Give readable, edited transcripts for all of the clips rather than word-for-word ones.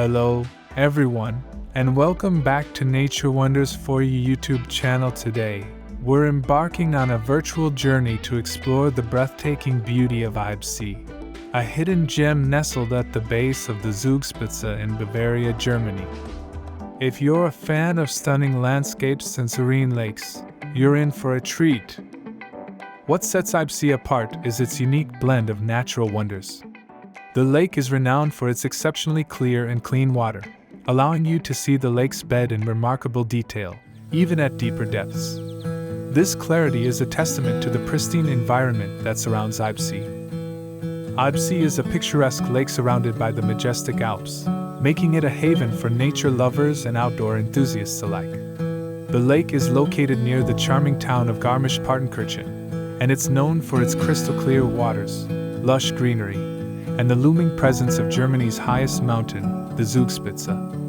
Hello, everyone, and welcome back to Nature Wonders for You YouTube channel. Today, we're embarking on a virtual journey to explore the breathtaking beauty of Eibsee, a hidden gem nestled at the base of the Zugspitze in Bavaria, Germany. If you're a fan of stunning landscapes and serene lakes, you're in for a treat. What sets Eibsee apart is its unique blend of natural wonders. The lake is renowned for its exceptionally clear and clean water, allowing you to see the lake's bed in remarkable detail, even at deeper depths. This clarity is a testament to the pristine environment that surrounds Eibsee. Eibsee is a picturesque lake surrounded by the majestic Alps, making it a haven for nature lovers and outdoor enthusiasts alike. The lake is located near the charming town of Garmisch-Partenkirchen, and it's known for its crystal-clear waters, lush greenery, and the looming presence of Germany's highest mountain, the Zugspitze.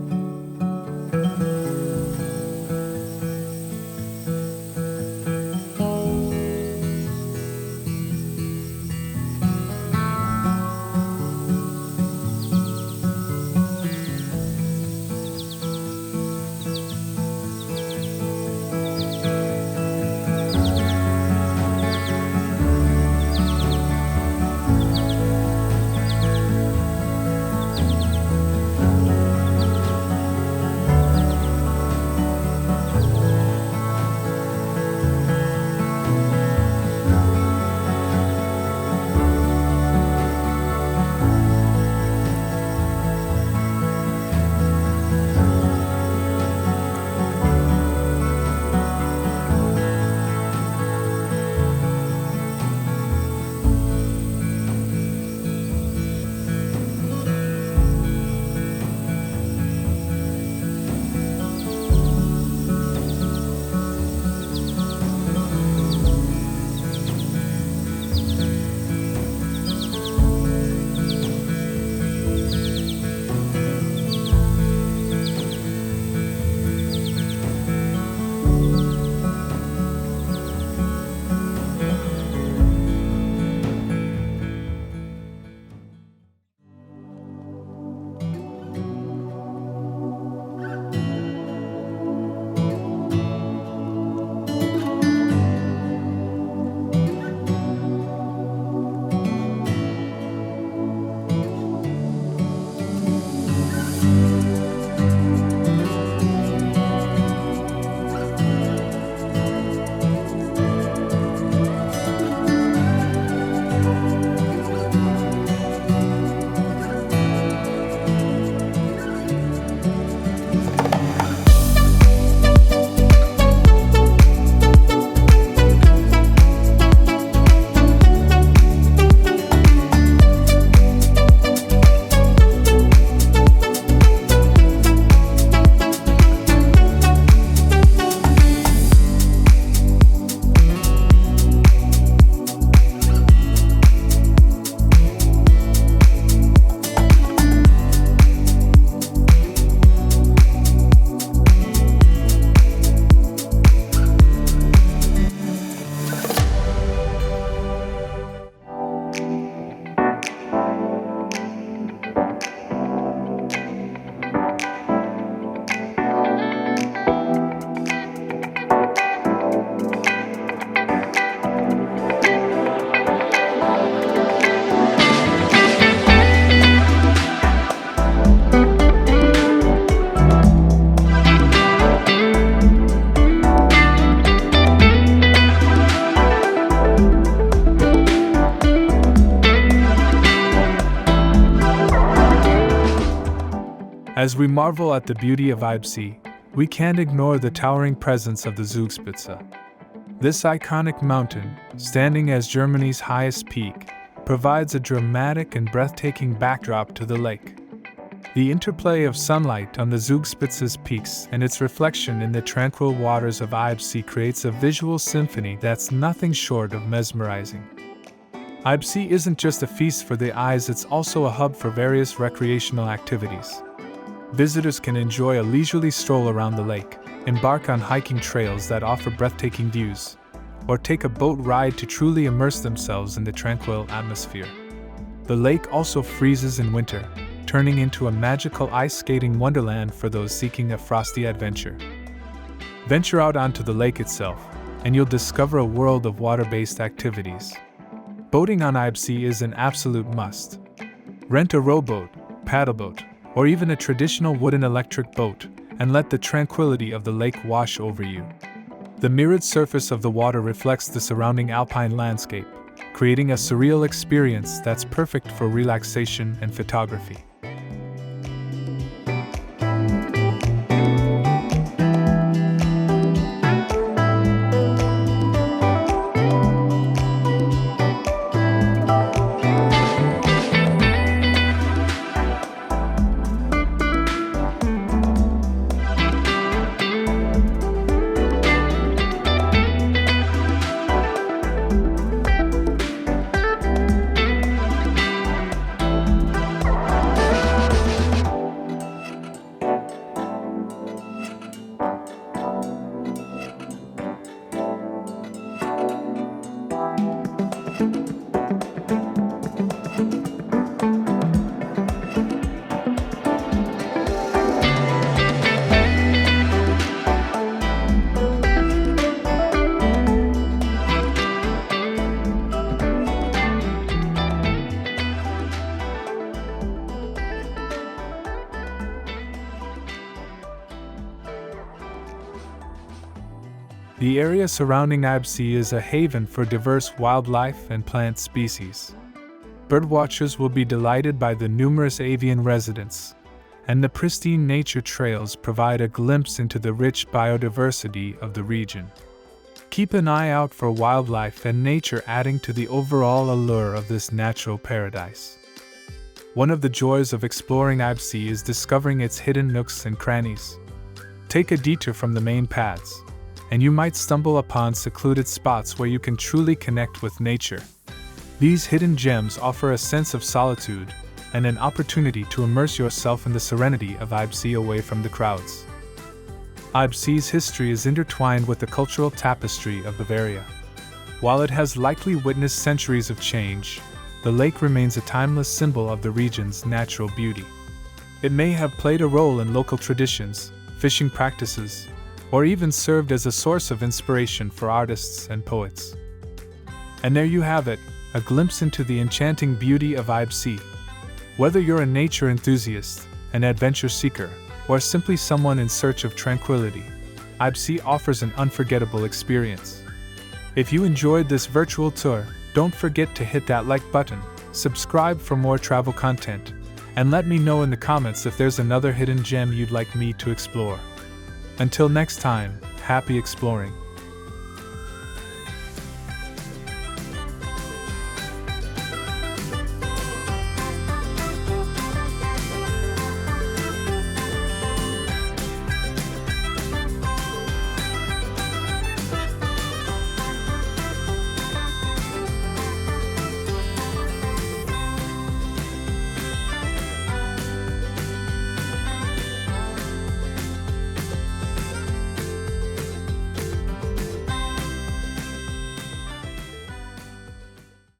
As we marvel at the beauty of Eibsee, we can't ignore the towering presence of the Zugspitze. This iconic mountain, standing as Germany's highest peak, provides a dramatic and breathtaking backdrop to the lake. The interplay of sunlight on the Zugspitze's peaks and its reflection in the tranquil waters of Eibsee creates a visual symphony that's nothing short of mesmerizing. Eibsee isn't just a feast for the eyes, it's also a hub for various recreational activities. Visitors can enjoy a leisurely stroll around the lake, embark on hiking trails that offer breathtaking views, or take a boat ride to truly immerse themselves in the tranquil atmosphere. The lake also freezes in winter, turning into a magical ice skating wonderland for those seeking a frosty adventure. Venture out onto the lake itself, and you'll discover a world of water-based activities. Boating on Eibsee is an absolute must. Rent a rowboat, paddleboat, or even a traditional wooden electric boat, and let the tranquility of the lake wash over you. The mirrored surface of the water reflects the surrounding alpine landscape, creating a surreal experience that's perfect for relaxation and photography. The area surrounding Eibsee is a haven for diverse wildlife and plant species. Birdwatchers will be delighted by the numerous avian residents, and the pristine nature trails provide a glimpse into the rich biodiversity of the region. Keep an eye out for wildlife and nature adding to the overall allure of this natural paradise. One of the joys of exploring Eibsee is discovering its hidden nooks and crannies. Take a detour from the main paths, and you might stumble upon secluded spots where you can truly connect with nature. These hidden gems offer a sense of solitude and an opportunity to immerse yourself in the serenity of Eibsee away from the crowds. Eibsee's history is intertwined with the cultural tapestry of Bavaria. While it has likely witnessed centuries of change, the lake remains a timeless symbol of the region's natural beauty. It may have played a role in local traditions, fishing practices, or even served as a source of inspiration for artists and poets. And there you have it, a glimpse into the enchanting beauty of Eibsee. Whether you're a nature enthusiast, an adventure seeker, or simply someone in search of tranquility, Eibsee offers an unforgettable experience. If you enjoyed this virtual tour, don't forget to hit that like button, subscribe for more travel content, and let me know in the comments if there's another hidden gem you'd like me to explore. Until next time, happy exploring.